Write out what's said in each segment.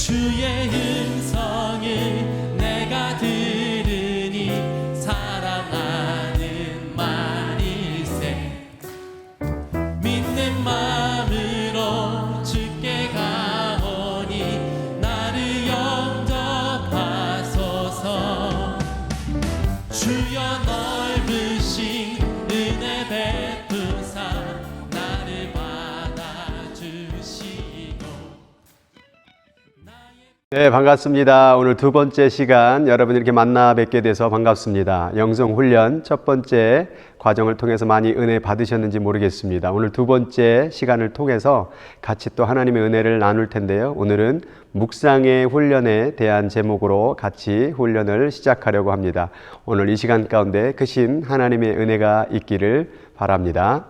주의 음성을 내가 들으니 사랑하는 말일세. 믿는 마음으로 주께 가오니 나를 영접하소서. 주여 넓으신 은혜 베푸사 나를 받아주시고. 네, 반갑습니다. 오늘 두 번째 시간 여러분 이렇게 만나 뵙게 돼서 반갑습니다. 영성훈련 첫 번째 과정을 통해서 많이 은혜 받으셨는지 모르겠습니다. 오늘 두 번째 시간을 통해서 같이 또 하나님의 은혜를 나눌 텐데요. 오늘은 묵상의 훈련에 대한 제목으로 같이 훈련을 시작하려고 합니다. 오늘 이 시간 가운데 크신 하나님의 은혜가 있기를 바랍니다.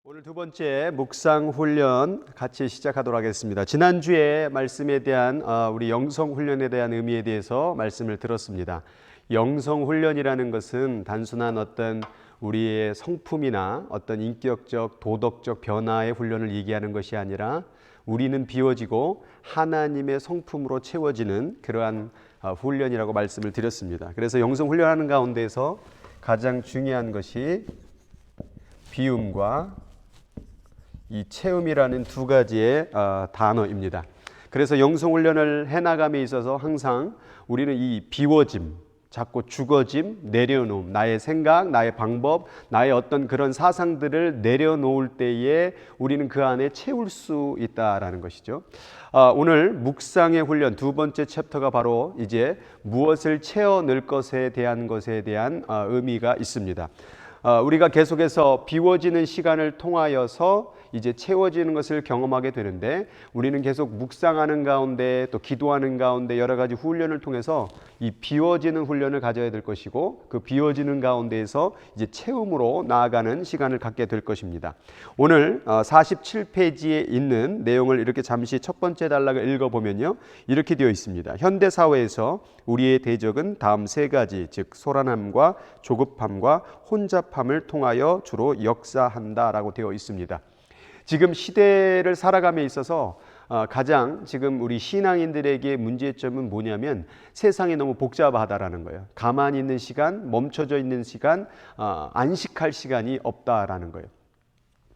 오늘 두 번째 묵상 훈련 같이 시작하도록 하겠습니다. 지난주에 말씀에 대한 우리 영성 훈련에 대한 의미에 대해서 말씀을 들었습니다. 영성 훈련이라는 것은 단순한 어떤 우리의 성품이나 어떤 인격적 도덕적 변화의 훈련을 얘기하는 것이 아니라 우리는 비워지고 하나님의 성품으로 채워지는 그러한 훈련이라고 말씀을 드렸습니다. 그래서 영성 훈련하는 가운데서 가장 중요한 것이 비움과 이 체험이라는 두 가지의 단어입니다. 그래서 영성훈련을 해나감에 있어서 항상 우리는 이 비워짐, 자꾸 죽어짐, 내려놓음, 나의 생각, 나의 방법, 나의 어떤 그런 사상들을 내려놓을 때에 우리는 그 안에 채울 수 있다라는 것이죠. 오늘 묵상의 훈련 두 번째 챕터가 바로 이제 무엇을 채워 넣을 것에 대한 의미가 있습니다. 우리가 계속해서 비워지는 시간을 통하여서 이제 채워지는 것을 경험하게 되는데 우리는 계속 묵상하는 가운데 또 기도하는 가운데 여러 가지 훈련을 통해서 이 비워지는 훈련을 가져야 될 것이고 그 비워지는 가운데에서 이제 채움으로 나아가는 시간을 갖게 될 것입니다. 오늘 47페이지에 있는 내용을 이렇게 잠시 첫 번째 단락을 읽어보면요. 이렇게 되어 있습니다. 현대사회에서 우리의 대적은 다음 세 가지, 즉 소란함과 조급함과 혼잡함을 통하여 주로 역사한다라고 되어 있습니다. 지금 시대를 살아감에 있어서 가장 지금 우리 신앙인들에게 문제점은 뭐냐면 세상이 너무 복잡하다라는 거예요. 가만히 있는 시간, 멈춰져 있는 시간, 안식할 시간이 없다라는 거예요.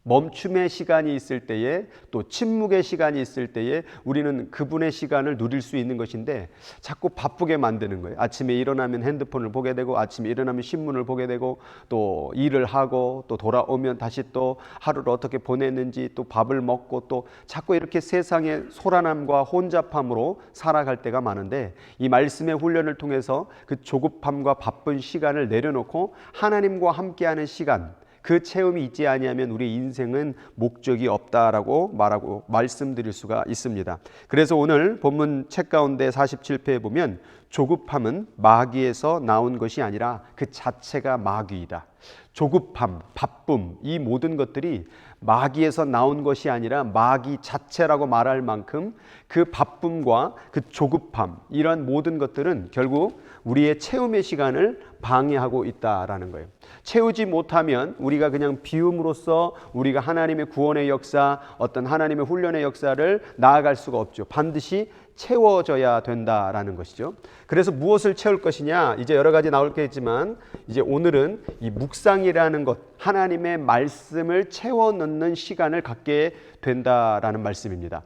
멈춤의 시간이 있을 때에 또 침묵의 시간이 있을 때에 우리는 그분의 시간을 누릴 수 있는 것인데 자꾸 바쁘게 만드는 거예요. 아침에 일어나면 핸드폰을 보게 되고 아침에 일어나면 신문을 보게 되고 또 일을 하고 또 돌아오면 다시 또 하루를 어떻게 보냈는지 또 밥을 먹고 또 자꾸 이렇게 세상의 소란함과 혼잡함으로 살아갈 때가 많은데 이 말씀의 훈련을 통해서 그 조급함과 바쁜 시간을 내려놓고 하나님과 함께하는 시간, 그 체험이 있지 아니하면 우리 인생은 목적이 없다라고 말씀드릴 수가 있습니다. 그래서 오늘 본문 책 가운데 47페이지에 보면 조급함은 마귀에서 나온 것이 아니라 그 자체가 마귀이다. 조급함, 바쁨, 이 모든 것들이 마귀에서 나온 것이 아니라 마귀 자체라고 말할 만큼 그 바쁨과 그 조급함, 이러한 모든 것들은 결국 우리의 체험의 시간을 방해하고 있다라는 거예요. 채우지 못하면 우리가 그냥 비움으로써 우리가 하나님의 구원의 역사, 어떤 하나님의 훈련의 역사를 나아갈 수가 없죠. 반드시 채워져야 된다라는 것이죠. 그래서 무엇을 채울 것이냐, 이제 여러 가지 나올 게 있지만 이제 오늘은 이 묵상이라는 것, 하나님의 말씀을 채워 넣는 시간을 갖게 된다라는 말씀입니다.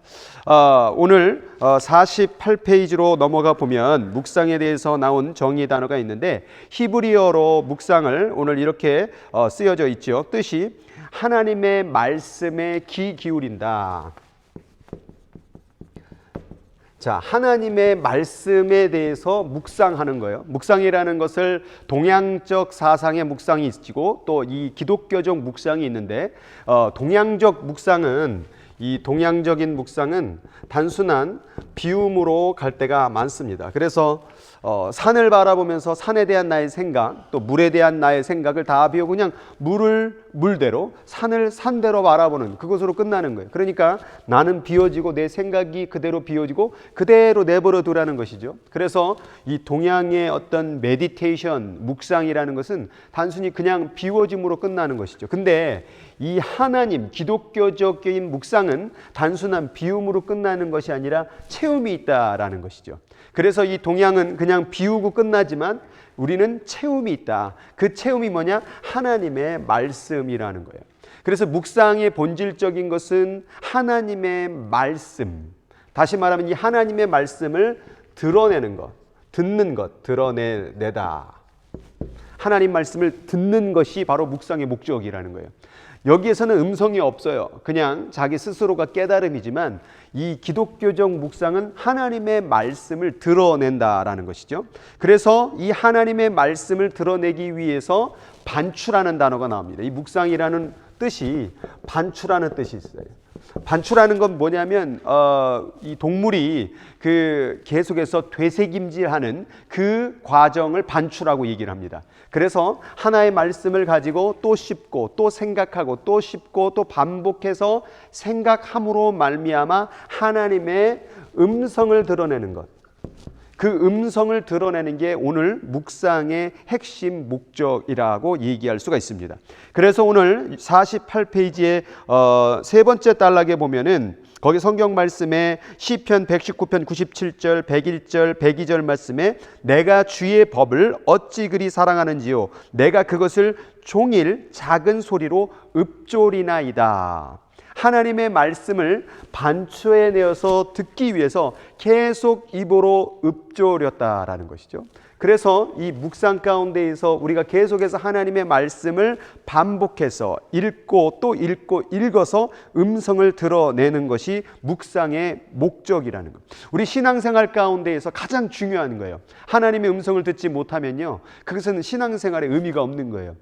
오늘 48페이지로 넘어가 보면 묵상에 대해서 나온 정의 단어가 있는데 히브리어로 묵상을 오늘 이렇게 쓰여져 있죠. 뜻이 하나님의 말씀에 귀 기울인다. 자, 하나님의 말씀에 대해서 묵상하는 거예요. 묵상이라는 것을 동양적 사상의 묵상이 있고 또 이 기독교적 묵상이 있는데 동양적인 묵상은 단순한 비움으로 갈 때가 많습니다. 그래서 산을 바라보면서 산에 대한 나의 생각, 또 물에 대한 나의 생각을 다 비우고 그냥 물을 물대로, 산을 산대로 바라보는 그것으로 끝나는 거예요. 그러니까 나는 비워지고 내 생각이 그대로 비워지고 그대로 내버려 두라는 것이죠. 그래서 이 동양의 어떤 메디테이션, 묵상이라는 것은 단순히 그냥 비워짐으로 끝나는 것이죠. 근데 이 하나님, 기독교적인 묵상은 단순한 비움으로 끝나는 것이 아니라 체험이 있다라는 것이죠. 그래서 이 동양은 그냥 비우고 끝나지만 우리는 체험이 있다. 그 체험이 뭐냐? 하나님의 말씀이라는 거예요. 그래서 묵상의 본질적인 것은 하나님의 말씀. 다시 말하면 이 하나님의 말씀을 드러내는 것, 듣는 것, 드러내다. 하나님 말씀을 듣는 것이 바로 묵상의 목적이라는 거예요. 여기에서는 음성이 없어요. 그냥 자기 스스로가 깨달음이지만 이 기독교적 묵상은 하나님의 말씀을 드러낸다라는 것이죠. 그래서 이 하나님의 말씀을 드러내기 위해서 반추라는 단어가 나옵니다. 이 묵상이라는 뜻이 반추라는 뜻이 있어요. 반추라는 건 뭐냐면 이 동물이 계속해서 되새김질하는 그 과정을 반추라고 얘기를 합니다. 그래서 하나의 말씀을 가지고 또 씹고 또 생각하고 또 씹고 또 반복해서 생각함으로 말미암아 하나님의 음성을 드러내는 것. 그 음성을 드러내는 게 오늘 묵상의 핵심 목적이라고 얘기할 수가 있습니다. 그래서 오늘 48페이지의 세 번째 단락에 보면은 거기 성경 말씀에 시편 119편 97절 101절 102절 말씀에 내가 주의 법을 어찌 그리 사랑하는지요 내가 그것을 종일 작은 소리로 읊조리나이다. 하나님의 말씀을 반추에 내어서 듣기 위해서 계속 입으로 읊조렸다라는 것이죠. 그래서 이 묵상 가운데에서 우리가 계속해서 하나님의 말씀을 반복해서 읽고 또 읽고 읽어서 음성을 드러내는 것이 묵상의 목적이라는 것. 우리 신앙생활 가운데에서 가장 중요한 거예요. 하나님의 음성을 듣지 못하면요, 그것은 신앙생활에 의미가 없는 거예요.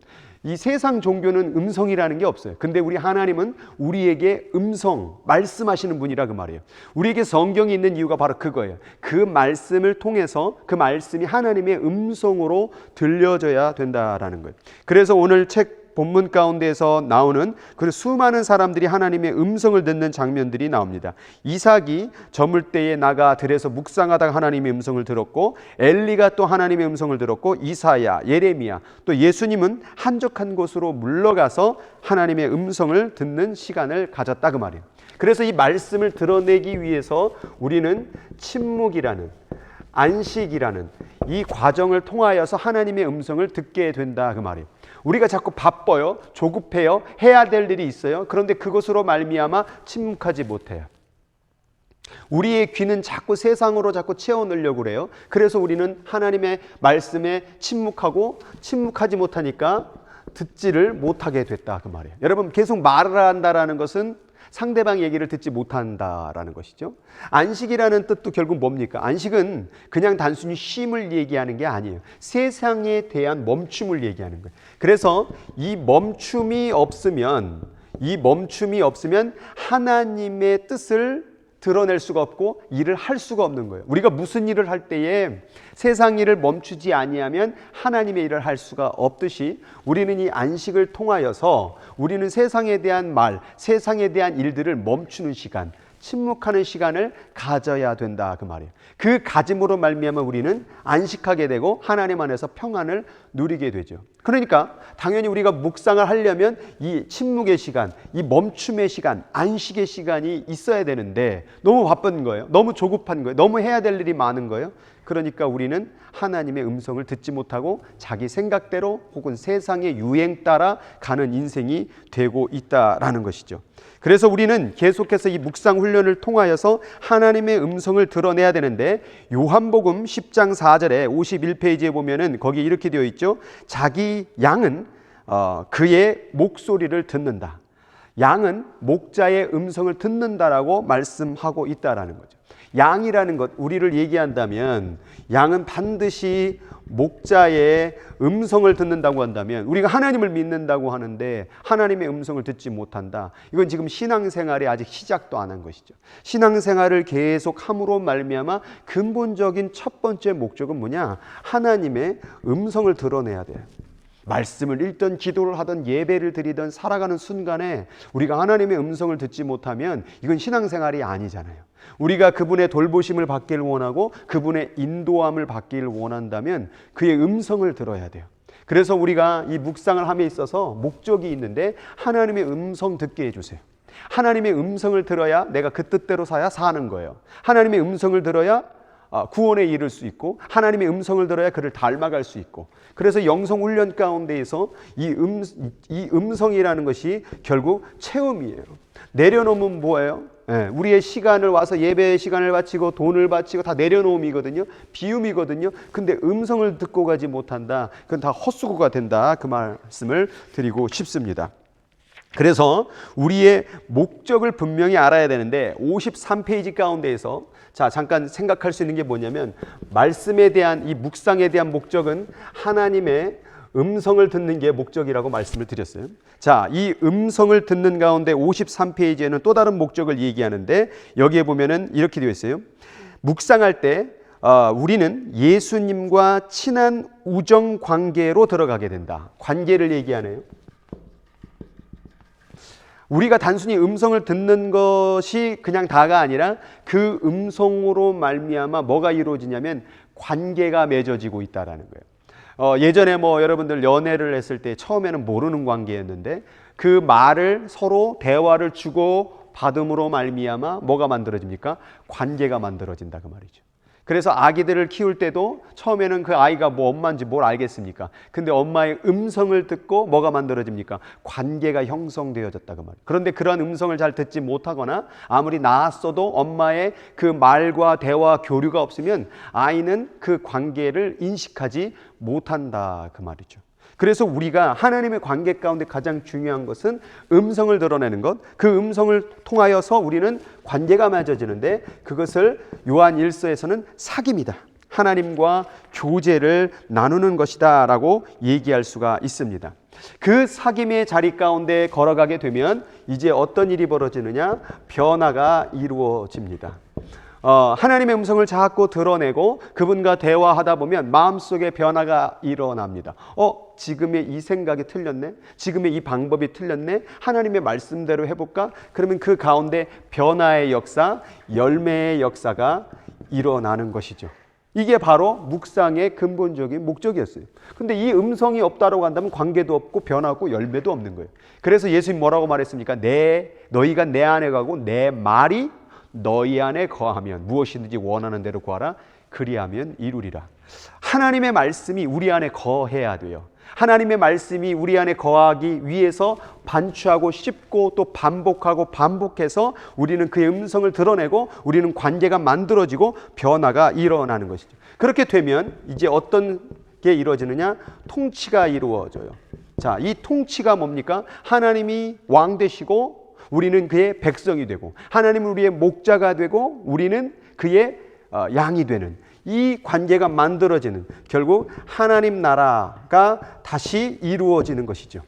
이 세상 종교는 음성이라는 게 없어요. 근데 우리 하나님은 우리에게 음성, 말씀하시는 분이라 그 말이에요. 우리에게 성경이 있는 이유가 바로 그거예요. 그 말씀을 통해서 그 말씀이 하나님의 음성으로 들려져야 된다라는 거예요. 그래서 오늘 책 본문 가운데에서 나오는 그 수많은 사람들이 하나님의 음성을 듣는 장면들이 나옵니다. 이삭이 저물 때에 나가 들에서 묵상하다가 하나님의 음성을 들었고, 엘리가 또 하나님의 음성을 들었고, 이사야, 예레미야, 또 예수님은 한적한 곳으로 물러가서 하나님의 음성을 듣는 시간을 가졌다 그 말이에요. 그래서 이 말씀을 드러내기 위해서 우리는 침묵이라는, 안식이라는 이 과정을 통하여서 하나님의 음성을 듣게 된다 그 말이에요. 우리가 자꾸 바빠요, 조급해요, 해야 될 일이 있어요. 그런데 그것으로 말미암아 침묵하지 못해요. 우리의 귀는 자꾸 세상으로 자꾸 채워넣으려고 그래요. 그래서 우리는 하나님의 말씀에 침묵하지 못하니까 듣지를 못하게 됐다 그 말이에요. 여러분, 계속 말을 한다라는 것은 상대방 얘기를 듣지 못한다라는 것이죠. 안식이라는 뜻도 결국 뭡니까? 안식은 그냥 단순히 쉼을 얘기하는 게 아니에요. 세상에 대한 멈춤을 얘기하는 거예요. 그래서 이 멈춤이 없으면 하나님의 뜻을 드러낼 수가 없고 일을 할 수가 없는 거예요. 우리가 무슨 일을 할 때에 세상 일을 멈추지 아니하면 하나님의 일을 할 수가 없듯이 우리는 이 안식을 통하여서 우리는 세상에 대한 말, 세상에 대한 일들을 멈추는 시간, 침묵하는 시간을 가져야 된다 그 말이에요. 그 가짐으로 말미암아 우리는 안식하게 되고 하나님 안에서 평안을 누리게 되죠. 그러니까 당연히 우리가 묵상을 하려면 이 침묵의 시간, 이 멈춤의 시간, 안식의 시간이 있어야 되는데 너무 바쁜 거예요. 너무 조급한 거예요. 너무 해야 될 일이 많은 거예요. 그러니까 우리는 하나님의 음성을 듣지 못하고 자기 생각대로 혹은 세상의 유행 따라 가는 인생이 되고 있다라는 것이죠. 그래서 우리는 계속해서 이 묵상 훈련을 통하여서 하나님의 음성을 드러내야 되는데, 요한복음 10장 4절에 51페이지에 보면은 거기 이렇게 되어 있죠. 자기 양은 그의 목소리를 듣는다. 양은 목자의 음성을 듣는다라고 말씀하고 있다라는 거죠. 양이라는 것, 우리를 얘기한다면 양은 반드시 목자의 음성을 듣는다고 한다면, 우리가 하나님을 믿는다고 하는데 하나님의 음성을 듣지 못한다. 이건 지금 신앙생활이 아직 시작도 안 한 것이죠. 신앙생활을 계속 함으로 말미암아 근본적인 첫 번째 목적은 뭐냐? 하나님의 음성을 드러내야 돼요. 말씀을 읽던, 기도를 하던, 예배를 드리던 살아가는 순간에 우리가 하나님의 음성을 듣지 못하면 이건 신앙생활이 아니잖아요. 우리가 그분의 돌보심을 받기를 원하고 그분의 인도함을 받기를 원한다면 그의 음성을 들어야 돼요. 그래서 우리가 이 묵상을 함에 있어서 목적이 있는데 하나님의 음성 듣게 해주세요. 하나님의 음성을 들어야 내가 그 뜻대로 사는 거예요. 하나님의 음성을 들어야 구원에 이를 수 있고 하나님의 음성을 들어야 그를 닮아갈 수 있고, 그래서 영성 훈련 가운데에서 이 음성이라는 것이 결국 체험이에요. 내려놓으면 뭐예요? 우리의 시간을 와서 예배의 시간을 바치고 돈을 바치고 다 내려놓음이거든요. 비움이거든요. 근데 음성을 듣고 가지 못한다. 그건 다 헛수고가 된다. 그 말씀을 드리고 싶습니다. 그래서 우리의 목적을 분명히 알아야 되는데 53페이지 가운데에서 자 잠깐 생각할 수 있는 게 뭐냐면, 말씀에 대한 이 묵상에 대한 목적은 하나님의 음성을 듣는 게 목적이라고 말씀을 드렸어요. 자, 이 음성을 듣는 가운데 53페이지에는 또 다른 목적을 얘기하는데 여기에 보면은 이렇게 되어 있어요. 묵상할 때 우리는 예수님과 친한 우정 관계로 들어가게 된다. 관계를 얘기하네요. 우리가 단순히 음성을 듣는 것이 그냥 다가 아니라 그 음성으로 말미암아 뭐가 이루어지냐면 관계가 맺어지고 있다라는 거예요. 예전에 여러분들 연애를 했을 때 처음에는 모르는 관계였는데 그 말을 서로 대화를 주고 받음으로 말미암아 뭐가 만들어집니까? 관계가 만들어진다 그 말이죠. 그래서 아기들을 키울 때도 처음에는 그 아이가 엄마인지 뭘 알겠습니까? 근데 엄마의 음성을 듣고 뭐가 만들어집니까? 관계가 형성되어졌다 그 말이에요. 그런데 그런 음성을 잘 듣지 못하거나 아무리 낳았어도 엄마의 그 말과 대화 교류가 없으면 아이는 그 관계를 인식하지 못한다 그 말이죠. 그래서 우리가 하나님의 관계 가운데 가장 중요한 것은 음성을 드러내는 것, 그 음성을 통하여서 우리는 관계가 맺어지는데 그것을 요한 1서에서는 사귐이다, 하나님과 교제를 나누는 것이다 라고 얘기할 수가 있습니다. 그 사귐의 자리 가운데 걸어가게 되면 이제 어떤 일이 벌어지느냐? 변화가 이루어집니다. 하나님의 음성을 자꾸 드러내고 그분과 대화하다 보면 마음속에 변화가 일어납니다. 지금의 이 생각이 틀렸네? 지금의 이 방법이 틀렸네? 하나님의 말씀대로 해볼까? 그러면 그 가운데 변화의 역사, 열매의 역사가 일어나는 것이죠. 이게 바로 묵상의 근본적인 목적이었어요. 근데 이 음성이 없다라고 한다면 관계도 없고 변화고 열매도 없는 거예요. 그래서 예수님 뭐라고 말했습니까? 너희가 내 안에 가고 내 말이 너희 안에 거하면 무엇이든지 원하는 대로 구하라, 그리하면 이루리라. 하나님의 말씀이 우리 안에 거해야 돼요. 하나님의 말씀이 우리 안에 거하기 위해서 반추하고 씹고 또 반복하고 반복해서 우리는 그의 음성을 드러내고 우리는 관계가 만들어지고 변화가 일어나는 것이죠. 그렇게 되면 이제 어떤 게 이루어지느냐? 통치가 이루어져요. 자, 이 통치가 뭡니까? 하나님이 왕 되시고 우리는 그의 백성이 되고 하나님은 우리의 목자가 되고 우리는 그의 양이 되는 이 관계가 만들어지는, 결국 하나님 나라가 다시 이루어지는 것이죠.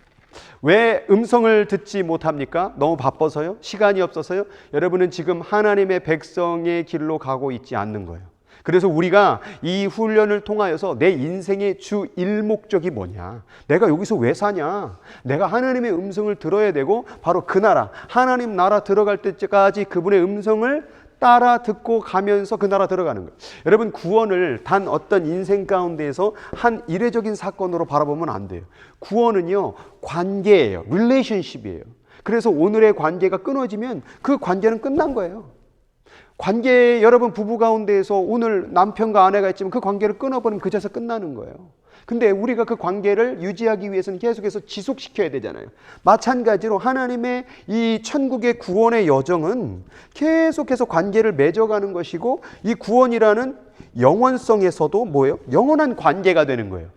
왜 음성을 듣지 못합니까? 너무 바빠서요? 시간이 없어서요? 여러분은 지금 하나님의 백성의 길로 가고 있지 않는 거예요. 그래서 우리가 이 훈련을 통하여서 내 인생의 주 일목적이 뭐냐? 내가 여기서 왜 사냐? 내가 하나님의 음성을 들어야 되고 바로 그 나라, 하나님 나라 들어갈 때까지 그분의 음성을 따라 듣고 가면서 그 나라 들어가는 거예요. 여러분, 구원을 단 어떤 인생 가운데에서 한 이례적인 사건으로 바라보면 안 돼요. 구원은요, 관계예요. 릴레이션십이에요. 그래서 오늘의 관계가 끊어지면 그 관계는 끝난 거예요. 관계, 여러분 부부 가운데에서 오늘 남편과 아내가 있지만 그 관계를 끊어버리면 그제서 끝나는 거예요. 근데 우리가 그 관계를 유지하기 위해서는 계속해서 지속시켜야 되잖아요. 마찬가지로 하나님의 이 천국의 구원의 여정은 계속해서 관계를 맺어가는 것이고, 이 구원이라는 영원성에서도 뭐예요? 영원한 관계가 되는 거예요.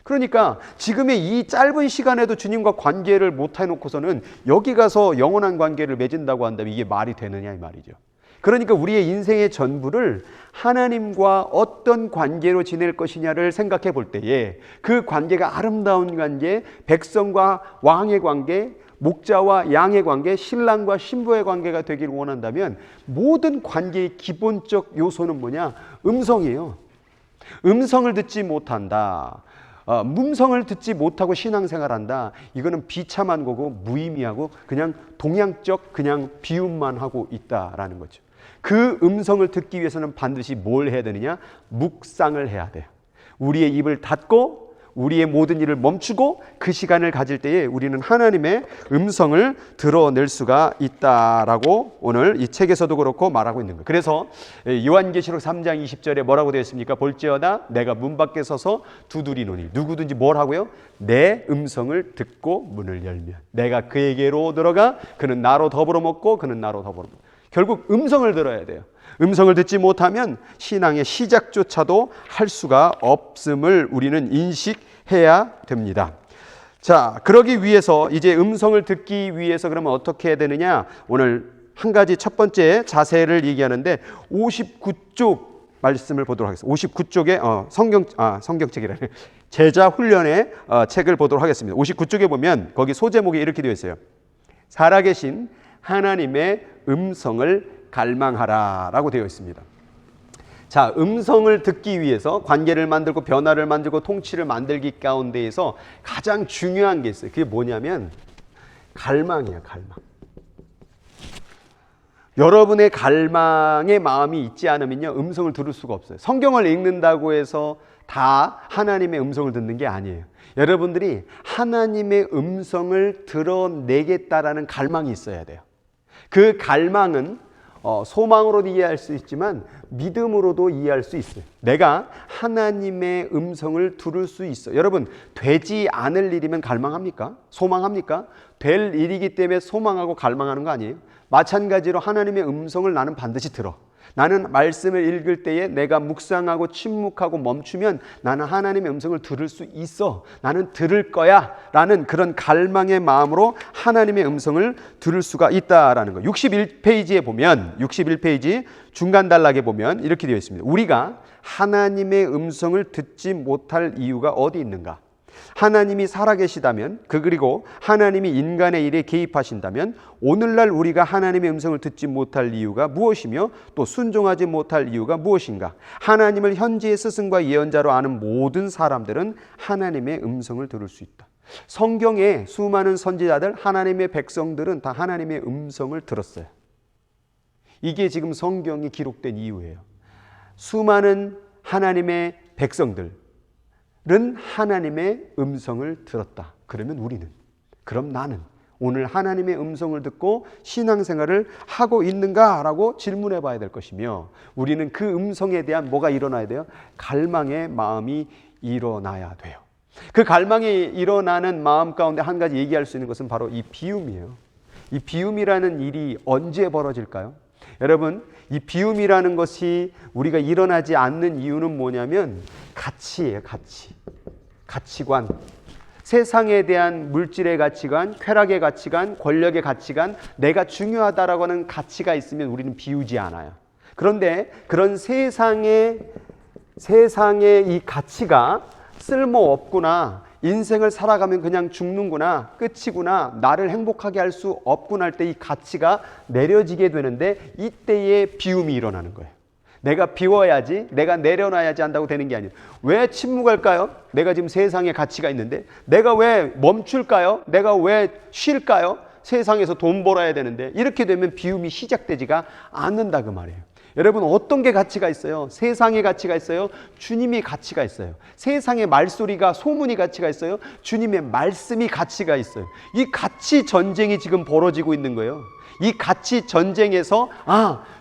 그러니까 지금의 이 짧은 시간에도 주님과 관계를 못 해놓고서는 여기 가서 영원한 관계를 맺은다고 한다면 이게 말이 되느냐 이 말이죠. 그러니까 우리의 인생의 전부를 하나님과 어떤 관계로 지낼 것이냐를 생각해 볼 때에 그 관계가 아름다운 관계, 백성과 왕의 관계, 목자와 양의 관계, 신랑과 신부의 관계가 되기를 원한다면 모든 관계의 기본적 요소는 뭐냐? 음성이에요. 음성을 듣지 못한다. 음성을 듣지 못하고 신앙생활한다. 이거는 비참한 거고 무의미하고 그냥 동양적 그냥 비움만 하고 있다라는 거죠. 그 음성을 듣기 위해서는 반드시 뭘 해야 되느냐? 묵상을 해야 돼요. 우리의 입을 닫고 우리의 모든 일을 멈추고 그 시간을 가질 때에 우리는 하나님의 음성을 드러낼 수가 있다라고 오늘 이 책에서도 그렇고 말하고 있는 거예요. 그래서 요한계시록 3장 20절에 뭐라고 되어 있습니까? 볼지어다 내가 문 밖에 서서 두드리노니 누구든지 뭘 하고요? 내 음성을 듣고 문을 열면 내가 그에게로 들어가 그는 나로 더불어 먹고 그는 나로 더불어 먹고. 결국 음성을 들어야 돼요. 음성을 듣지 못하면 신앙의 시작조차도 할 수가 없음을 우리는 인식해야 됩니다. 자, 그러기 위해서 이제 음성을 듣기 위해서 그러면 어떻게 해야 되느냐? 오늘 한 가지 첫 번째 자세를 얘기하는데 59쪽 말씀을 보도록 하겠습니다. 59쪽에 성경책이라네. 제자 훈련의 책을 보도록 하겠습니다. 59쪽에 보면 거기 소제목이 이렇게 되어 있어요. 살아계신 하나님의 음성을 갈망하라 라고 되어 있습니다. 자, 음성을 듣기 위해서 관계를 만들고 변화를 만들고 통치를 만들기 가운데에서 가장 중요한 게 있어요. 그게 뭐냐면 갈망이에요. 갈망. 여러분의 갈망의 마음이 있지 않으면요, 음성을 들을 수가 없어요. 성경을 읽는다고 해서 다 하나님의 음성을 듣는 게 아니에요. 여러분들이 하나님의 음성을 드러내겠다라는 갈망이 있어야 돼요. 그 갈망은 소망으로도 이해할 수 있지만 믿음으로도 이해할 수 있어요. 내가 하나님의 음성을 들을 수 있어. 여러분, 되지 않을 일이면 갈망합니까? 소망합니까? 될 일이기 때문에 소망하고 갈망하는 거 아니에요? 마찬가지로 하나님의 음성을 나는 반드시 들어. 나는 말씀을 읽을 때에 내가 묵상하고 침묵하고 멈추면 나는 하나님의 음성을 들을 수 있어. 나는 들을 거야 라는 그런 갈망의 마음으로 하나님의 음성을 들을 수가 있다라는 거. 61페이지에 보면 61페이지 중간 단락에 보면 이렇게 되어 있습니다. 우리가 하나님의 음성을 듣지 못할 이유가 어디 있는가? 하나님이 살아계시다면 그리고 하나님이 인간의 일에 개입하신다면 오늘날 우리가 하나님의 음성을 듣지 못할 이유가 무엇이며 또 순종하지 못할 이유가 무엇인가? 하나님을 현지의 스승과 예언자로 아는 모든 사람들은 하나님의 음성을 들을 수 있다. 성경에 수많은 선지자들, 하나님의 백성들은 다 하나님의 음성을 들었어요. 이게 지금 성경이 기록된 이유예요. 수많은 하나님의 백성들 는 하나님의 음성을 들었다. 그러면 우리는, 그럼 나는 오늘 하나님의 음성을 듣고 신앙생활을 하고 있는가라고 질문해 봐야 될 것이며, 우리는 그 음성에 대한 뭐가 일어나야 돼요? 갈망의 마음이 일어나야 돼요. 그 갈망이 일어나는 마음 가운데 한 가지 얘기할 수 있는 것은 바로 이 비움이에요. 이 비움이라는 일이 언제 벌어질까요? 여러분, 이 비움이라는 것이 우리가 일어나지 않는 이유는 뭐냐면 가치예요. 가치관. 세상에 대한 물질의 가치관, 쾌락의 가치관, 권력의 가치관, 내가 중요하다라고 하는 가치가 있으면 우리는 비우지 않아요. 그런데 그런 세상의 이 가치가 쓸모없구나, 인생을 살아가면 그냥 죽는구나, 끝이구나, 나를 행복하게 할 수 없구나 할 때 이 가치가 내려지게 되는데 이때에 비움이 일어나는 거예요. 내가 비워야지, 내가 내려놔야지 한다고 되는 게 아니에요. 왜 침묵할까요? 내가 지금 세상에 가치가 있는데. 내가 왜 멈출까요? 내가 왜 쉴까요? 세상에서 돈 벌어야 되는데. 이렇게 되면 비움이 시작되지가 않는다 그 말이에요. 여러분, 어떤 게 가치가 있어요? 세상의 가치가 있어요? 주님의 가치가 있어요. 세상의 말소리가, 소문이 가치가 있어요? 주님의 말씀이 가치가 있어요. 이 가치 전쟁이 지금 벌어지고 있는 거예요. 이 가치 전쟁에서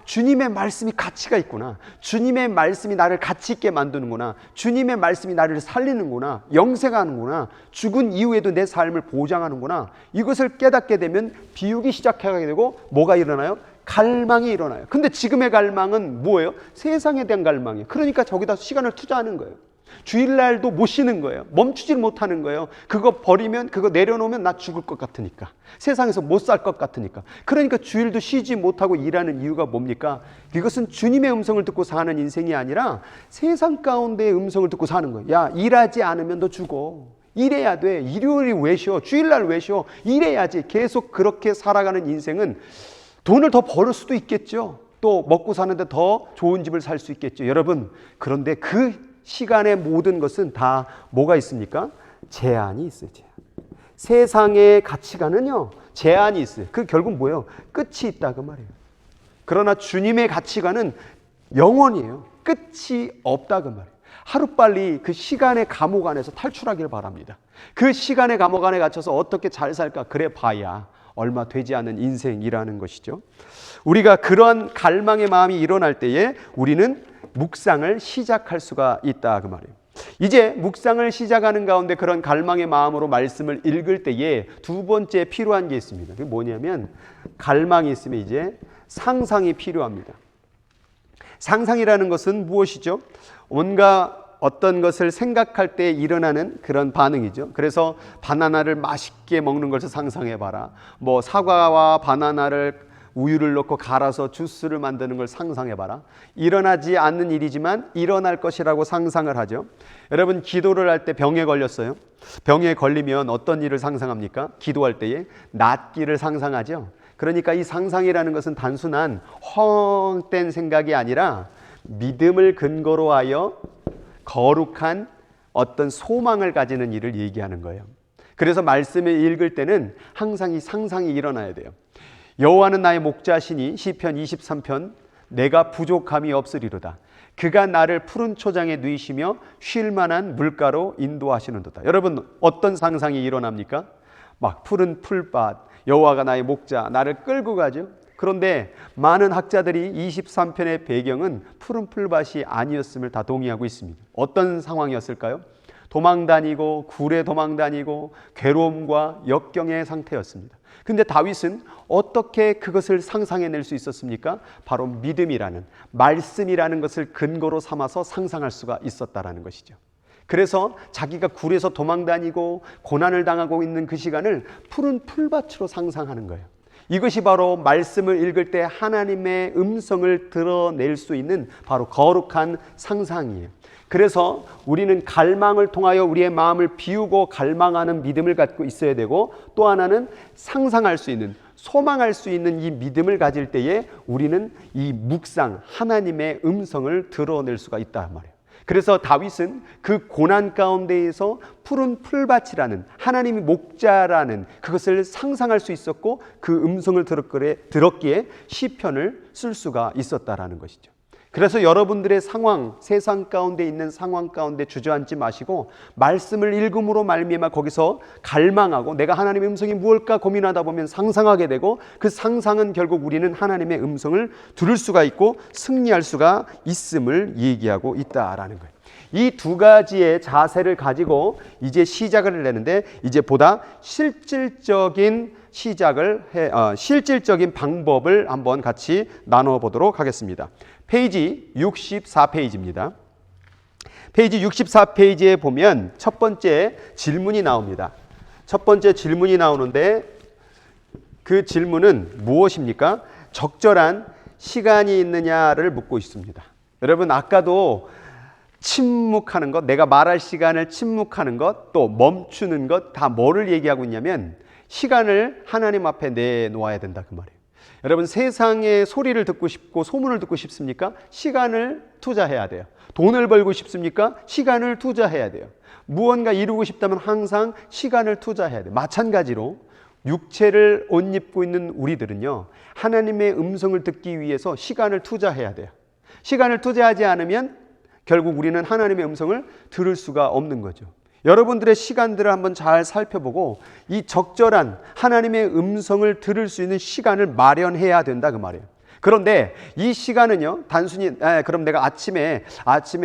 주님의 말씀이 가치가 있구나, 주님의 말씀이 나를 가치 있게 만드는구나, 주님의 말씀이 나를 살리는구나, 영생하는구나, 죽은 이후에도 내 삶을 보장하는구나, 이것을 깨닫게 되면 비우기 시작하게 되고 뭐가 일어나요? 갈망이 일어나요. 근데 지금의 갈망은 뭐예요? 세상에 대한 갈망이에요. 그러니까 저기다 시간을 투자하는 거예요. 주일날도 못 쉬는 거예요. 멈추질 못하는 거예요. 그거 버리면, 그거 내려놓으면 나 죽을 것 같으니까, 세상에서 못 살 것 같으니까. 그러니까 주일도 쉬지 못하고 일하는 이유가 뭡니까? 이것은 주님의 음성을 듣고 사는 인생이 아니라 세상 가운데의 음성을 듣고 사는 거예요. 야, 일하지 않으면 너 죽어. 일해야 돼. 일요일이 왜 쉬어? 주일날 왜 쉬어? 일해야지. 계속 그렇게 살아가는 인생은 돈을 더 벌을 수도 있겠죠. 또 먹고 사는데 더 좋은 집을 살 수 있겠죠. 여러분, 그런데 그 시간의 모든 것은 다 뭐가 있습니까? 제한이 있어요. 제한. 세상의 가치관은요, 제한이 있어요. 그 결국 뭐예요? 끝이 있다 그 말이에요. 그러나 주님의 가치관은 영원이에요. 끝이 없다 그 말이에요. 하루빨리 그 시간의 감옥 안에서 탈출하기를 바랍니다. 그 시간의 감옥 안에 갇혀서 어떻게 잘 살까 그래 봐야 얼마 되지 않은 인생이라는 것이죠. 우리가 그런 갈망의 마음이 일어날 때에 우리는 묵상을 시작할 수가 있다 그 말이에요. 이제 묵상을 시작하는 가운데 그런 갈망의 마음으로 말씀을 읽을 때에 두 번째 필요한 게 있습니다. 그게 뭐냐면 갈망이 있으면 이제 상상이 필요합니다. 상상이라는 것은 무엇이죠? 뭔가 어떤 것을 생각할 때 일어나는 그런 반응이죠. 그래서 바나나를 맛있게 먹는 것을 상상해봐라. 뭐 사과와 바나나를 우유를 넣고 갈아서 주스를 만드는 걸 상상해봐라. 일어나지 않는 일이지만 일어날 것이라고 상상을 하죠. 여러분 기도를 할 때 병에 걸렸어요. 병에 걸리면 어떤 일을 상상합니까? 기도할 때에 낫기를 상상하죠. 그러니까 이 상상이라는 것은 단순한 헛된 생각이 아니라 믿음을 근거로 하여 거룩한 어떤 소망을 가지는 일을 얘기하는 거예요. 그래서 말씀을 읽을 때는 항상 이 상상이 일어나야 돼요. 여호와는 나의 목자시니 시편 23편 내가 부족함이 없으리로다. 그가 나를 푸른 초장에 누이시며 쉴 만한 물가로 인도하시는도다. 여러분 어떤 상상이 일어납니까? 막 푸른 풀밭, 여호와가 나의 목자, 나를 끌고 가죠. 그런데 많은 학자들이 23편의 배경은 푸른 풀밭이 아니었음을 다 동의하고 있습니다. 어떤 상황이었을까요? 도망다니고 굴에 도망다니고 괴로움과 역경의 상태였습니다. 근데 다윗은 어떻게 그것을 상상해낼 수 있었습니까? 바로 믿음이라는 말씀이라는 것을 근거로 삼아서 상상할 수가 있었다라는 것이죠. 그래서 자기가 굴에서 도망다니고 고난을 당하고 있는 그 시간을 푸른 풀밭으로 상상하는 거예요. 이것이 바로 말씀을 읽을 때 하나님의 음성을 드러낼 수 있는 바로 거룩한 상상이에요. 그래서 우리는 갈망을 통하여 우리의 마음을 비우고 갈망하는 믿음을 갖고 있어야 되고, 또 하나는 상상할 수 있는, 소망할 수 있는 이 믿음을 가질 때에 우리는 이 묵상, 하나님의 음성을 드러낼 수가 있단 말이에요. 그래서 다윗은 그 고난 가운데에서 푸른 풀밭이라는, 하나님이 목자라는 그것을 상상할 수 있었고, 그 음성을 들었기에 시편을 쓸 수가 있었다라는 것이죠. 그래서 여러분들의 상황, 세상 가운데 있는 상황 가운데 주저앉지 마시고 말씀을 읽음으로 말미암아 거기서 갈망하고 내가 하나님의 음성이 무엇일까 고민하다 보면 상상하게 되고, 그 상상은 결국 우리는 하나님의 음성을 들을 수가 있고 승리할 수가 있음을 얘기하고 있다라는 거예요. 이 두 가지의 자세를 가지고 이제 시작을 내는데, 이제 보다 실질적인 실질적인 방법을 한번 같이 나눠보도록 하겠습니다. 페이지 64페이지입니다. 페이지 64페이지에 보면 첫 번째 질문이 나옵니다. 첫 번째 질문이 나오는데 그 질문은 무엇입니까? 적절한 시간이 있느냐를 묻고 있습니다. 여러분 아까도 침묵하는 것, 내가 말할 시간을 침묵하는 것, 또 멈추는 것, 다 뭐를 얘기하고 있냐면 시간을 하나님 앞에 내놓아야 된다 그 말이에요. 여러분 세상의 소리를 듣고 싶고 소문을 듣고 싶습니까? 시간을 투자해야 돼요. 돈을 벌고 싶습니까? 시간을 투자해야 돼요. 무언가 이루고 싶다면 항상 시간을 투자해야 돼요. 마찬가지로 육체를 옷 입고 있는 우리들은요, 하나님의 음성을 듣기 위해서 시간을 투자해야 돼요. 시간을 투자하지 않으면 결국 우리는 하나님의 음성을 들을 수가 없는 거죠. 여러분들의 시간들을 한번 잘 살펴보고 이 적절한 하나님의 음성을 들을 수 있는 시간을 마련해야 된다 그 말이에요. 그런데 이 시간은요, 단순히 그럼 내가 아침에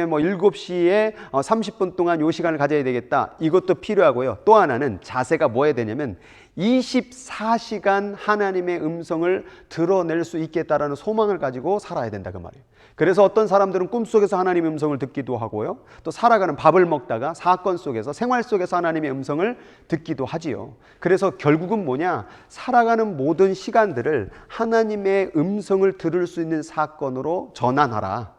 뭐 7시에 30분 동안 이 시간을 가져야 되겠다, 이것도 필요하고요. 또 하나는 자세가 뭐야 되냐면 24시간 하나님의 음성을 드러낼 수 있겠다라는 소망을 가지고 살아야 된다 그 말이에요. 그래서 어떤 사람들은 꿈속에서 하나님의 음성을 듣기도 하고요, 또 살아가는 밥을 먹다가 사건 속에서, 생활 속에서 하나님의 음성을 듣기도 하지요. 그래서 결국은 뭐냐, 살아가는 모든 시간들을 하나님의 음성을 들을 수 있는 사건으로 전환하라.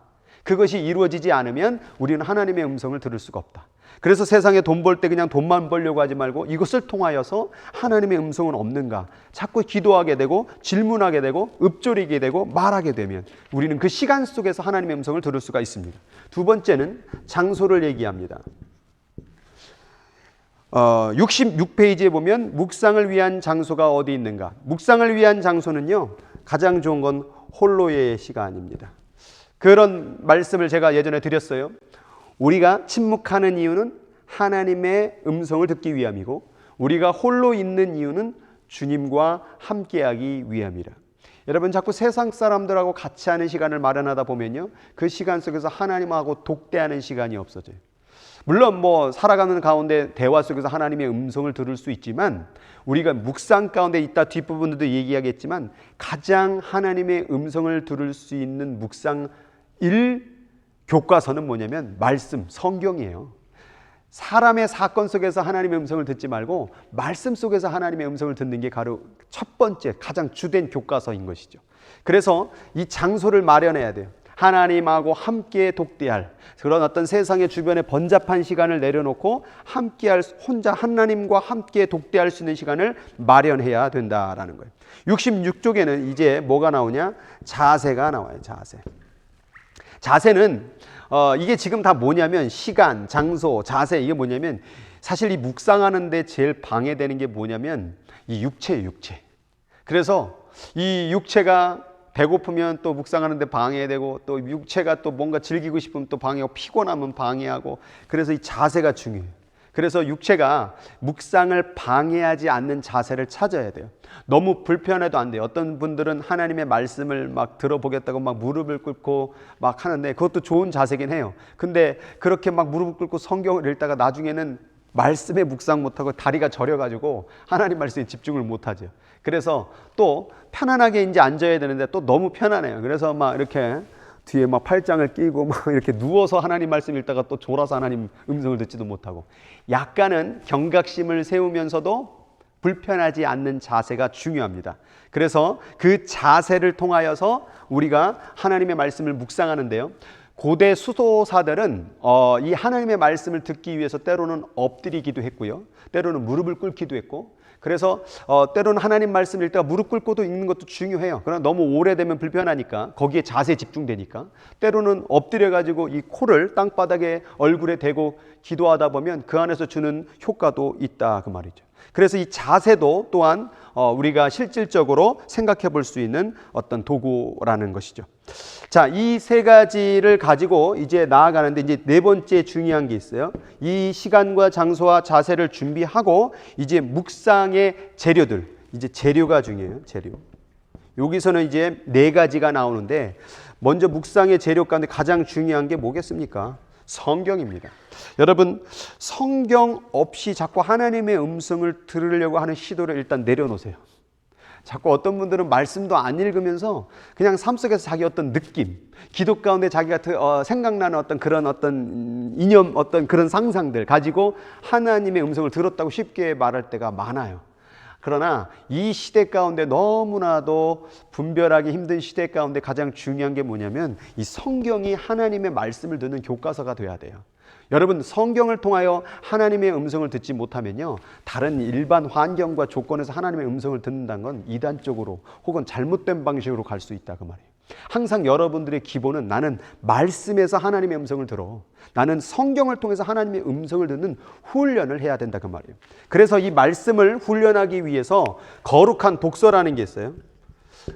그것이 이루어지지 않으면 우리는 하나님의 음성을 들을 수가 없다. 그래서 세상에 돈 벌 때 그냥 돈만 벌려고 하지 말고 이것을 통하여서 하나님의 음성은 없는가 자꾸 기도하게 되고 질문하게 되고 읊조리게 되고 말하게 되면 우리는 그 시간 속에서 하나님의 음성을 들을 수가 있습니다. 두 번째는 장소를 얘기합니다. 66페이지에 보면 묵상을 위한 장소가 어디 있는가. 묵상을 위한 장소는요, 가장 좋은 건 홀로의 시간입니다. 그런 말씀을 제가 예전에 드렸어요. 우리가 침묵하는 이유는 하나님의 음성을 듣기 위함이고 우리가 홀로 있는 이유는 주님과 함께하기 위함이라. 여러분 자꾸 세상 사람들하고 같이 하는 시간을 마련하다 보면요, 그 시간 속에서 하나님하고 독대하는 시간이 없어져요. 물론 뭐 살아가는 가운데 대화 속에서 하나님의 음성을 들을 수 있지만 우리가 묵상 가운데 있다 뒷부분도 얘기하겠지만 가장 하나님의 음성을 들을 수 있는 묵상 교과서는 뭐냐면 말씀, 성경이에요. 사람의 사건 속에서 하나님의 음성을 듣지 말고 말씀 속에서 하나님의 음성을 듣는 게 바로 첫 번째 가장 주된 교과서인 것이죠. 그래서 이 장소를 마련해야 돼요. 하나님하고 함께 독대할 그런 어떤 세상의 주변에 번잡한 시간을 내려놓고 함께할, 혼자 하나님과 함께 독대할 수 있는 시간을 마련해야 된다라는 거예요. 66쪽에는 이제 뭐가 나오냐? 자세가 나와요. 자세는 이게 지금 다 뭐냐면 시간, 장소, 자세, 이게 뭐냐면 사실 이 묵상하는데 제일 방해되는 게 뭐냐면 이 육체예요, 육체. 그래서 이 육체가 배고프면 또 묵상하는데 방해되고 또 육체가 또 뭔가 즐기고 싶으면 또 방해하고 피곤하면 방해하고 그래서 이 자세가 중요해요. 그래서 육체가 묵상을 방해하지 않는 자세를 찾아야 돼요. 너무 불편해도 안 돼요. 어떤 분들은 하나님의 말씀을 막 들어보겠다고 막 무릎을 꿇고 막 하는데 그것도 좋은 자세긴 해요. 근데 그렇게 막 무릎을 꿇고 성경을 읽다가 나중에는 말씀에 묵상 못하고 다리가 저려가지고 하나님 말씀에 집중을 못하죠. 그래서 또 편안하게 이제 앉아야 되는데 또 너무 편안해요. 그래서 막 이렇게 뒤에 막 팔짱을 끼고 막 이렇게 누워서 하나님 말씀 읽다가 또 졸아서 하나님 음성을 듣지도 못하고 약간은 경각심을 세우면서도 불편하지 않는 자세가 중요합니다. 그래서 그 자세를 통하여서 우리가 하나님의 말씀을 묵상하는데요. 고대 수도사들은 이 하나님의 말씀을 듣기 위해서 때로는 엎드리기도 했고요. 때로는 무릎을 꿇기도 했고 그래서 때로는 하나님 말씀을 읽다가 무릎 꿇고도 읽는 것도 중요해요. 그러나 너무 오래되면 불편하니까 거기에 자세에 집중되니까 때로는 엎드려가지고 이 코를 땅바닥에 얼굴에 대고 기도하다 보면 그 안에서 주는 효과도 있다 그 말이죠. 그래서 이 자세도 또한 우리가 실질적으로 생각해 볼 수 있는 어떤 도구라는 것이죠. 자, 이 세 가지를 가지고 이제 나아가는데 이제 네 번째 중요한 게 있어요. 이 시간과 장소와 자세를 준비하고 이제 묵상의 재료들, 이제 재료가 중요해요. 재료. 여기서는 이제 네 가지가 나오는데 먼저 묵상의 재료 가운데 가장 중요한 게 뭐겠습니까? 성경입니다. 여러분, 성경 없이 자꾸 하나님의 음성을 들으려고 하는 시도를 일단 내려놓으세요. 자꾸 어떤 분들은 말씀도 안 읽으면서 그냥 삶 속에서 자기 어떤 느낌, 기도 가운데 자기가 생각나는 어떤 그런 어떤 이념, 어떤 그런 상상들 가지고 하나님의 음성을 들었다고 쉽게 말할 때가 많아요. 그러나 이 시대 가운데 너무나도 분별하기 힘든 시대 가운데 가장 중요한 게 뭐냐면 이 성경이 하나님의 말씀을 듣는 교과서가 돼야 돼요. 여러분, 성경을 통하여 하나님의 음성을 듣지 못하면요, 다른 일반 환경과 조건에서 하나님의 음성을 듣는다는 건 이단적으로 혹은 잘못된 방식으로 갈 수 있다 그 말이에요. 항상 여러분들의 기본은 나는 말씀에서 하나님의 음성을 들어, 나는 성경을 통해서 하나님의 음성을 듣는 훈련을 해야 된다 그 말이에요. 그래서 이 말씀을 훈련하기 위해서 거룩한 독서라는 게 있어요.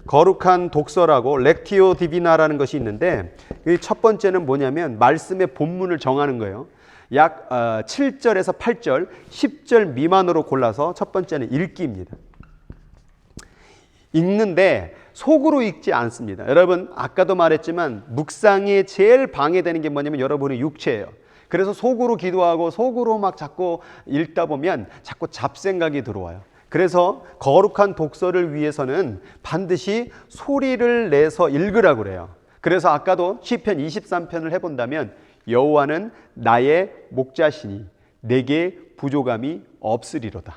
거룩한 독서라고 렉티오 디비나라는 것이 있는데 첫 번째는 뭐냐면 말씀의 본문을 정하는 거예요. 약 7절에서 8절, 10절 미만으로 골라서 첫 번째는 읽기입니다. 읽는데 속으로 읽지 않습니다. 여러분, 아까도 말했지만 묵상에 제일 방해되는 게 뭐냐면 여러분의 육체예요. 그래서 속으로 기도하고 속으로 막 자꾸 읽다 보면 자꾸 잡생각이 들어와요. 그래서 거룩한 독서를 위해서는 반드시 소리를 내서 읽으라고 그래요. 그래서 아까도 시편 23편을 해본다면 여호와는 나의 목자시니 내게 부족함이 없으리로다.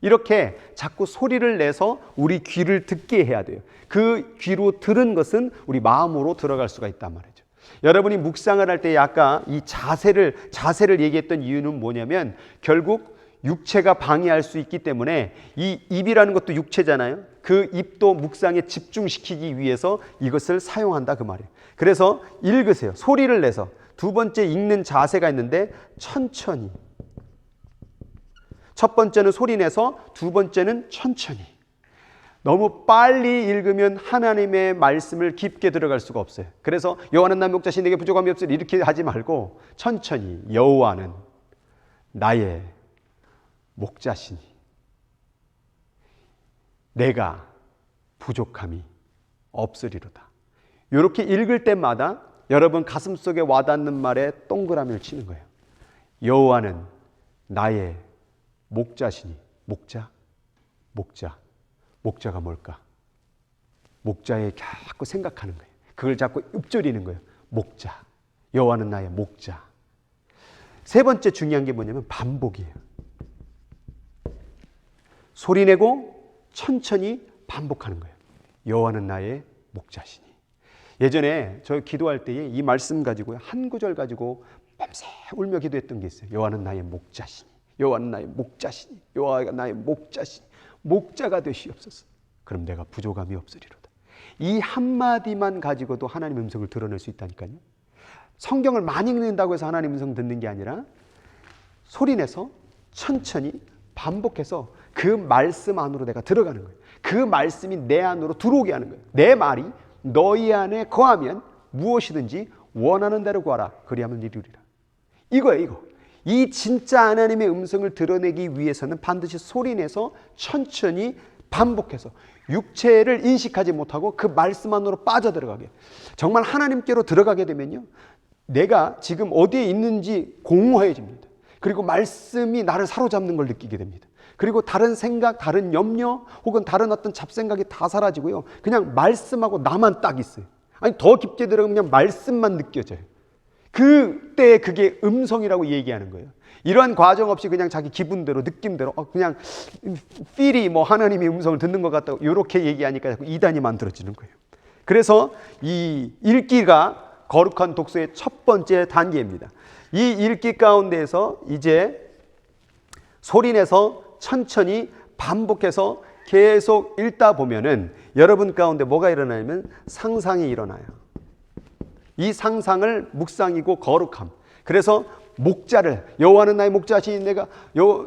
이렇게 자꾸 소리를 내서 우리 귀를 듣게 해야 돼요. 그 귀로 들은 것은 우리 마음으로 들어갈 수가 있단 말이죠. 여러분이 묵상을 할 때 아까 이 자세를 얘기했던 이유는 뭐냐면 결국 육체가 방해할 수 있기 때문에 이 입이라는 것도 육체잖아요. 그 입도 묵상에 집중시키기 위해서 이것을 사용한다 그 말이에요. 그래서 읽으세요. 소리를 내서. 두 번째 읽는 자세가 있는데 천천히. 첫 번째는 소리 내서, 두 번째는 천천히. 너무 빨리 읽으면 하나님의 말씀을 깊게 들어갈 수가 없어요. 그래서 여호와는 나의 목자시니 내게 부족함이 없으리 이렇게 하지 말고 천천히 여호와는 나의 목자시니 내가 부족함이 없으리로다. 이렇게 읽을 때마다 여러분 가슴속에 와닿는 말에 동그라미를 치는 거예요. 여호와는 나의 목자시니. 목자가 뭘까? 목자에 자꾸 생각하는 거예요. 그걸 자꾸 읊조리는 거예요. 목자. 여호와는 나의 목자. 세 번째 중요한 게 뭐냐면 반복이에요. 소리내고 천천히 반복하는 거예요. 여호와는 나의 목자시니. 예전에 저 기도할 때에 이 말씀 가지고 한 구절 가지고 밤새 울며 기도했던 게 있어요. 여호와는 나의 목자시니. 여호와는 나의 목자시니. 여호와가 나의 목자시니. 목자가 되시옵소서. 그럼 내가 부족함이 없으리로다. 이 한마디만 가지고도 하나님의 음성을 드러낼 수 있다니까요. 성경을 많이 읽는다고 해서 하나님의 음성 듣는 게 아니라 소리내서 천천히 반복해서 그 말씀 안으로 내가 들어가는 거예요. 그 말씀이 내 안으로 들어오게 하는 거예요. 내 말이 너희 안에 거하면 무엇이든지 원하는 대로 구하라. 그리하면 이루리라. 이거예요, 이거. 이 진짜 하나님의 음성을 드러내기 위해서는 반드시 소리내서 천천히 반복해서 육체를 인식하지 못하고 그 말씀 안으로 빠져들어가게. 정말 하나님께로 들어가게 되면요, 내가 지금 어디에 있는지 공허해집니다. 그리고 말씀이 나를 사로잡는 걸 느끼게 됩니다. 그리고 다른 생각, 다른 염려 혹은 다른 어떤 잡생각이 다 사라지고요, 그냥 말씀하고 나만 딱 있어요. 아니 더 깊게 들어가면 그냥 말씀만 느껴져요. 그때 그게 음성이라고 얘기하는 거예요. 이러한 과정 없이 그냥 자기 기분대로 느낌대로 그냥 필이 뭐 하나님의 음성을 듣는 것 같다고 이렇게 얘기하니까 자꾸 이단이 만들어지는 거예요. 그래서 이 읽기가 거룩한 독서의 첫 번째 단계입니다. 이 읽기 가운데에서 이제 소리내서 천천히 반복해서 계속 읽다 보면은 여러분 가운데 뭐가 일어나냐면 상상이 일어나요. 이 상상을 묵상이고 거룩함. 그래서 목자를, 여호와는 나의 목자시니 내가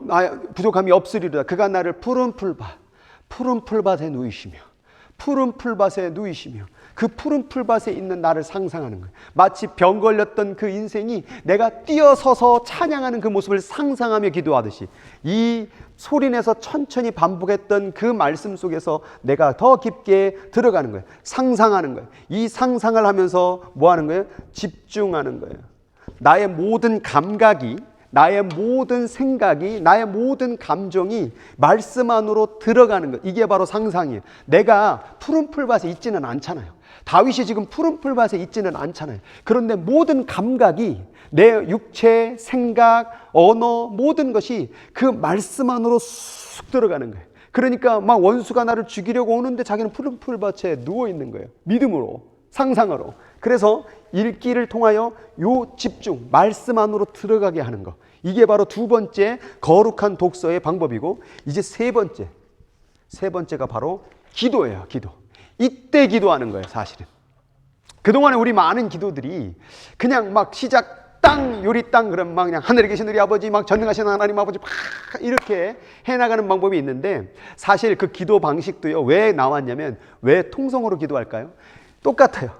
나의 부족함이 없으리로다. 그가 나를 푸른 풀밭에 누이시며 그 푸른 풀밭에 있는 나를 상상하는 거예요. 마치 병 걸렸던 그 인생이 내가 뛰어서서 찬양하는 그 모습을 상상하며 기도하듯이 이 소리내서 천천히 반복했던 그 말씀 속에서 내가 더 깊게 들어가는 거예요. 상상하는 거예요. 이 상상을 하면서 뭐 하는 거예요? 집중하는 거예요. 나의 모든 감각이, 나의 모든 생각이, 나의 모든 감정이 말씀 안으로 들어가는 것. 이게 바로 상상이에요. 내가 푸른 풀밭에 있지는 않잖아요. 다윗이 지금 푸른 풀밭에 있지는 않잖아요. 그런데 모든 감각이, 내 육체, 생각, 언어, 모든 것이 그 말씀 안으로 쑥 들어가는 거예요. 그러니까 막 원수가 나를 죽이려고 오는데 자기는 푸른 풀밭에 누워 있는 거예요. 믿음으로, 상상으로. 그래서 읽기를 통하여 요 집중, 말씀 안으로 들어가게 하는 것. 이게 바로 두 번째 거룩한 독서의 방법이고, 이제 세 번째가 바로 기도예요. 기도. 이때 기도하는 거예요. 사실은 그동안에 우리 많은 기도들이 그냥 막 시작 땅 요리 땅 그럼 막 그냥 하늘에 계신 우리 아버지, 막 전능하신 하나님 아버지 막 이렇게 해나가는 방법이 있는데, 사실 그 기도 방식도요, 왜 나왔냐면, 왜 통성으로 기도할까요? 똑같아요.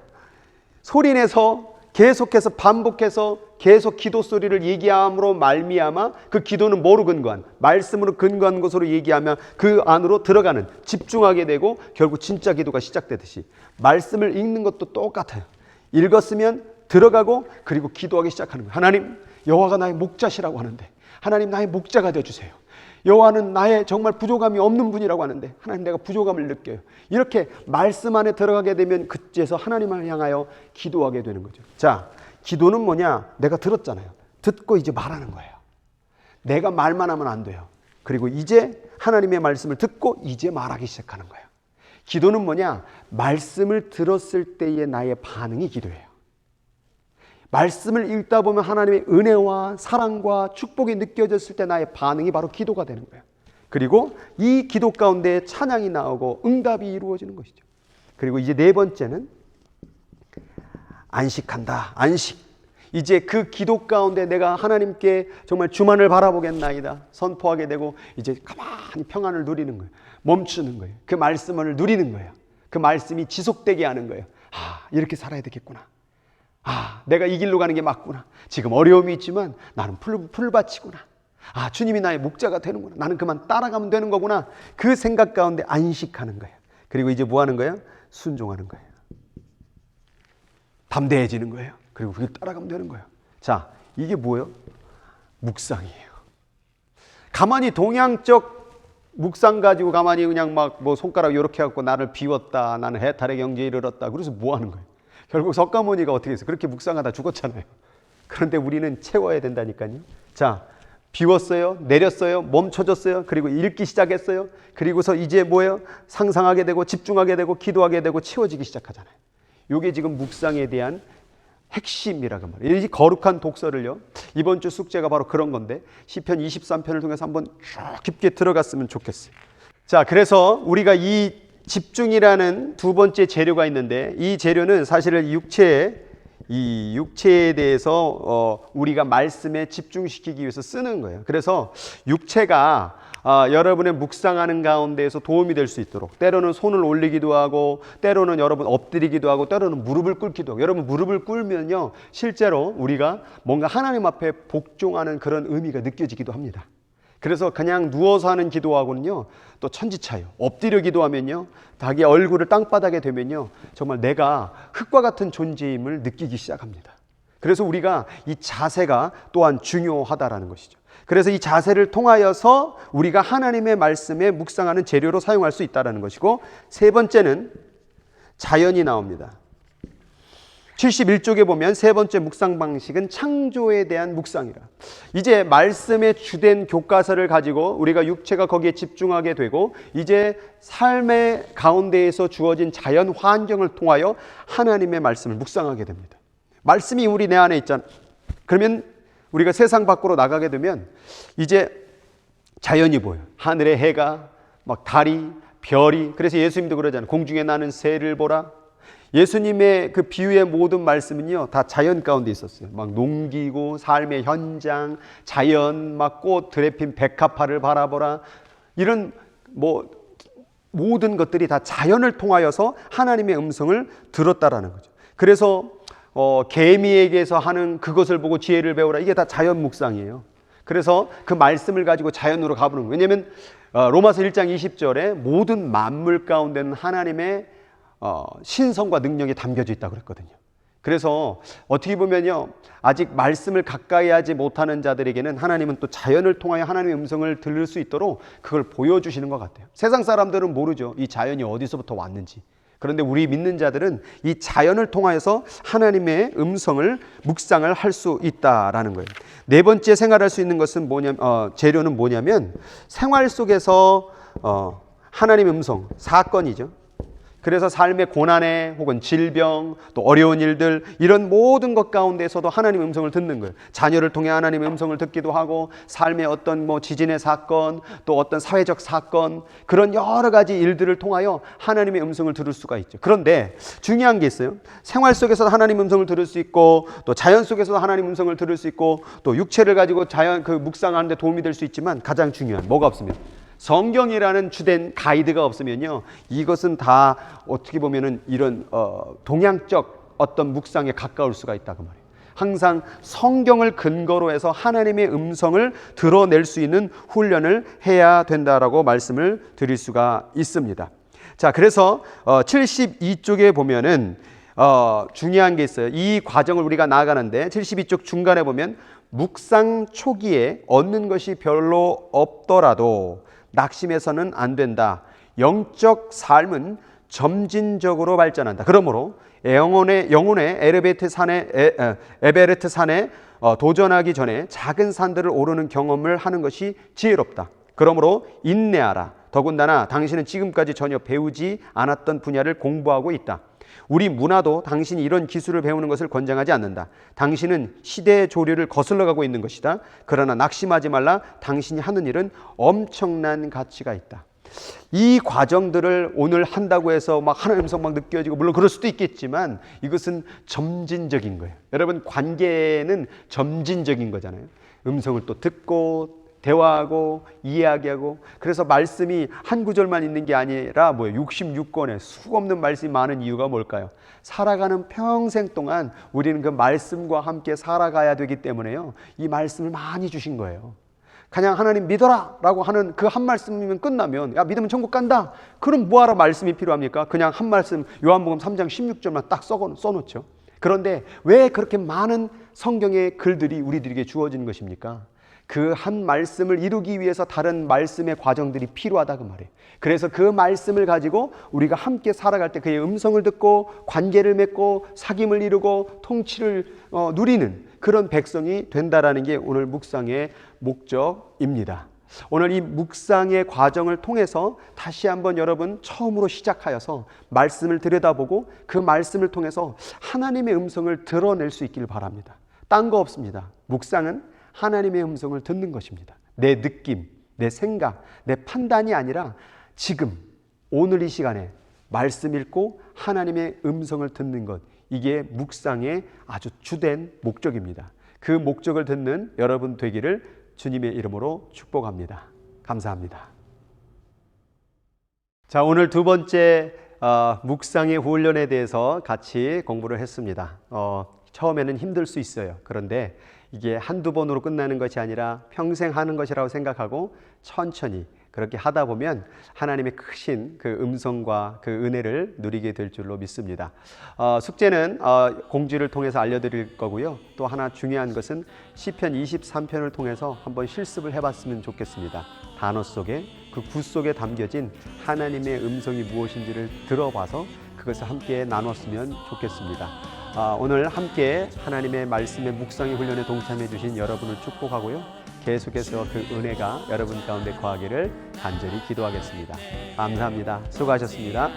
소리내서 계속해서 반복해서 계속 기도 소리를 얘기함으로 말미암아 그 기도는 뭐로 근거한? 말씀으로 근거한 것으로 얘기하면 그 안으로 들어가는, 집중하게 되고 결국 진짜 기도가 시작되듯이 말씀을 읽는 것도 똑같아요. 읽었으면 들어가고 그리고 기도하기 시작하는 거예요. 하나님, 여호와가 나의 목자시라고 하는데 하나님 나의 목자가 되어주세요. 여호와는 나의 정말 부족함이 없는 분이라고 하는데 하나님 내가 부족함을 느껴요. 이렇게 말씀 안에 들어가게 되면 그때서 하나님을 향하여 기도하게 되는 거죠. 자, 기도는 뭐냐? 내가 들었잖아요. 듣고 이제 말하는 거예요. 내가 말만 하면 안 돼요. 그리고 이제 하나님의 말씀을 듣고 이제 말하기 시작하는 거예요. 기도는 뭐냐? 말씀을 들었을 때의 나의 반응이 기도예요. 말씀을 읽다 보면 하나님의 은혜와 사랑과 축복이 느껴졌을 때 나의 반응이 바로 기도가 되는 거예요. 그리고 이 기도 가운데 찬양이 나오고 응답이 이루어지는 것이죠. 그리고 이제 네 번째는 안식한다. 안식. 이제 그 기도 가운데 내가 하나님께 정말 주만을 바라보겠나이다 선포하게 되고 이제 가만히 평안을 누리는 거예요. 멈추는 거예요. 그 말씀을 누리는 거예요. 그 말씀이 지속되게 하는 거예요. 이렇게 살아야 되겠구나. 내가 이 길로 가는 게 맞구나. 지금 어려움이 있지만 나는 풀밭이구나. 주님이 나의 목자가 되는구나. 나는 그만 따라가면 되는 거구나. 그 생각 가운데 안식하는 거예요. 그리고 이제 뭐 하는 거예요? 순종하는 거예요. 담대해지는 거예요. 그리고 그걸 따라가면 되는 거예요. 자, 이게 뭐예요? 묵상이에요. 가만히 동양적 묵상 가지고 가만히 그냥 막 뭐 손가락 이렇게 갖고 나를 비웠다. 나는 해탈의 경지에 이르렀다. 그래서 뭐 하는 거예요? 결국 석가모니가 어떻게 했어요? 그렇게 묵상하다 죽었잖아요. 그런데 우리는 채워야 된다니까요. 자, 비웠어요. 내렸어요. 멈춰졌어요. 그리고 읽기 시작했어요. 그리고서 이제 뭐예요? 상상하게 되고 집중하게 되고 기도하게 되고 채워지기 시작하잖아요. 이게 지금 묵상에 대한 핵심이라고 말이에요. 이 거룩한 독서를요. 이번 주 숙제가 바로 그런 건데 시편 23편을 통해서 한번 쭉 깊게 들어갔으면 좋겠어요. 자, 그래서 우리가 이 집중이라는 두 번째 재료가 있는데 이 재료는 사실은 육체에 대해서 우리가 말씀에 집중시키기 위해서 쓰는 거예요. 그래서 육체가 여러분의 묵상하는 가운데에서 도움이 될 수 있도록 때로는 손을 올리기도 하고 때로는 여러분 엎드리기도 하고 때로는 무릎을 꿇기도 하고 여러분 무릎을 꿇으면요 실제로 우리가 뭔가 하나님 앞에 복종하는 그런 의미가 느껴지기도 합니다. 그래서 그냥 누워서 하는 기도하고는요 또 천지차예요. 엎드려 기도하면요 자기 얼굴을 땅바닥에 대면요 정말 내가 흙과 같은 존재임을 느끼기 시작합니다. 그래서 우리가 이 자세가 또한 중요하다라는 것이죠. 그래서 이 자세를 통하여서 우리가 하나님의 말씀에 묵상하는 재료로 사용할 수 있다는 것이고 세 번째는 자연이 나옵니다. 71쪽에 보면 세 번째 묵상 방식은 창조에 대한 묵상이라. 이제 말씀의 주된 교과서를 가지고 우리가 육체가 거기에 집중하게 되고 이제 삶의 가운데에서 주어진 자연 환경을 통하여 하나님의 말씀을 묵상하게 됩니다. 말씀이 우리 내 안에 있잖아. 그러면 우리가 세상 밖으로 나가게 되면 이제 자연이 보여요. 하늘의 해가 막 달이 별이. 그래서 예수님도 그러잖아요. 공중에 나는 새를 보라. 예수님의 그 비유의 모든 말씀은요 다 자연 가운데 있었어요. 막 농기고 삶의 현장, 자연, 막 꽃 드레핀 백합화를 바라보라. 이런 뭐 모든 것들이 다 자연을 통하여서 하나님의 음성을 들었다라는 거죠. 그래서 개미에게서 하는 그것을 보고 지혜를 배우라. 이게 다 자연 묵상이에요. 그래서 그 말씀을 가지고 자연으로 가보는 거예요. 왜냐하면 로마서 1장 20절에 모든 만물 가운데는 하나님의 신성과 능력이 담겨져 있다고 그랬거든요. 그래서 어떻게 보면요 아직 말씀을 가까이 하지 못하는 자들에게는 하나님은 또 자연을 통하여 하나님의 음성을 들을 수 있도록 그걸 보여주시는 것 같아요. 세상 사람들은 모르죠. 이 자연이 어디서부터 왔는지. 그런데 우리 믿는 자들은 이 자연을 통하여서 하나님의 음성을 묵상을 할 수 있다라는 거예요. 네 번째 생활할 수 있는 것은 재료는 뭐냐면 생활 속에서 하나님의 음성, 사건이죠. 그래서 삶의 고난에 혹은 질병 또 어려운 일들 이런 모든 것 가운데서도 하나님의 음성을 듣는 거예요. 자녀를 통해 하나님의 음성을 듣기도 하고 삶의 어떤 지진의 사건 또 어떤 사회적 사건 그런 여러 가지 일들을 통하여 하나님의 음성을 들을 수가 있죠. 그런데 중요한 게 있어요. 생활 속에서 하나님의 음성을 들을 수 있고 또 자연 속에서도 하나님의 음성을 들을 수 있고 또 육체를 가지고 자연 묵상하는 데 도움이 될 수 있지만 가장 중요한 뭐가 없으면 성경이라는 주된 가이드가 없으면요 이것은 다 어떻게 보면은 이런 동양적 어떤 묵상에 가까울 수가 있다 그 말이에요. 항상 성경을 근거로 해서 하나님의 음성을 드러낼 수 있는 훈련을 해야 된다라고 말씀을 드릴 수가 있습니다. 자, 그래서 72쪽에 보면은 중요한 게 있어요. 이 과정을 우리가 나아가는데 72쪽 중간에 보면 묵상 초기에 얻는 것이 별로 없더라도 낙심해서는 안 된다. 영적 삶은 점진적으로 발전한다. 그러므로 영혼의 에베레트 산에 도전하기 전에 작은 산들을 오르는 경험을 하는 것이 지혜롭다. 그러므로 인내하라. 더군다나 당신은 지금까지 전혀 배우지 않았던 분야를 공부하고 있다. 우리 문화도 당신이 이런 기술을 배우는 것을 권장하지 않는다. 당신은 시대의 조류를 거슬러 가고 있는 것이다. 그러나 낙심하지 말라. 당신이 하는 일은 엄청난 가치가 있다. 이 과정들을 오늘 한다고 해서 막 하나님의 음성 막 느껴지고 물론 그럴 수도 있겠지만 이것은 점진적인 거예요. 여러분 관계는 점진적인 거잖아요. 음성을 또 듣고 대화하고 이야기하고, 그래서 말씀이 한 구절만 있는 게 아니라 66권의 수 없는 말씀이 많은 이유가 뭘까요? 살아가는 평생 동안 우리는 그 말씀과 함께 살아가야 되기 때문에요. 이 말씀을 많이 주신 거예요. 그냥 하나님 믿어라 라고 하는 그 한 말씀이면 끝나면, 야 믿으면 천국 간다, 그럼 뭐하러 말씀이 필요합니까? 그냥 한 말씀 요한복음 3장 16절만 딱 써놓죠. 그런데 왜 그렇게 많은 성경의 글들이 우리들에게 주어진 것입니까? 그 한 말씀을 이루기 위해서 다른 말씀의 과정들이 필요하다 그 말이에요. 그래서 그 말씀을 가지고 우리가 함께 살아갈 때 그의 음성을 듣고 관계를 맺고 사귐을 이루고 통치를 누리는 그런 백성이 된다라는 게 오늘 묵상의 목적입니다. 오늘 이 묵상의 과정을 통해서 다시 한번 여러분 처음으로 시작하여서 말씀을 들여다보고 그 말씀을 통해서 하나님의 음성을 드러낼 수 있기를 바랍니다. 딴 거 없습니다. 묵상은 하나님의 음성을 듣는 것입니다. 내 느낌, 내 생각, 내 판단이 아니라 지금 오늘 이 시간에 말씀 읽고 하나님의 음성을 듣는 것, 이게 묵상의 아주 주된 목적입니다. 그 목적을 듣는 여러분 되기를 주님의 이름으로 축복합니다. 감사합니다. 자, 오늘 두 번째 묵상의 훈련에 대해서 같이 공부를 했습니다. 처음에는 힘들 수 있어요. 그런데 이게 한두 번으로 끝나는 것이 아니라 평생 하는 것이라고 생각하고 천천히 그렇게 하다 보면 하나님의 크신 그 음성과 그 은혜를 누리게 될 줄로 믿습니다. 숙제는 공지를 통해서 알려드릴 거고요. 또 하나 중요한 것은 시편 23편을 통해서 한번 실습을 해봤으면 좋겠습니다. 단어 속에 그 구 속에 담겨진 하나님의 음성이 무엇인지를 들어봐서 그것을 함께 나눴으면 좋겠습니다. 오늘 함께 하나님의 말씀의 묵상의 훈련에 동참해 주신 여러분을 축복하고요. 계속해서 그 은혜가 여러분 가운데 거하기를 간절히 기도하겠습니다. 감사합니다. 수고하셨습니다.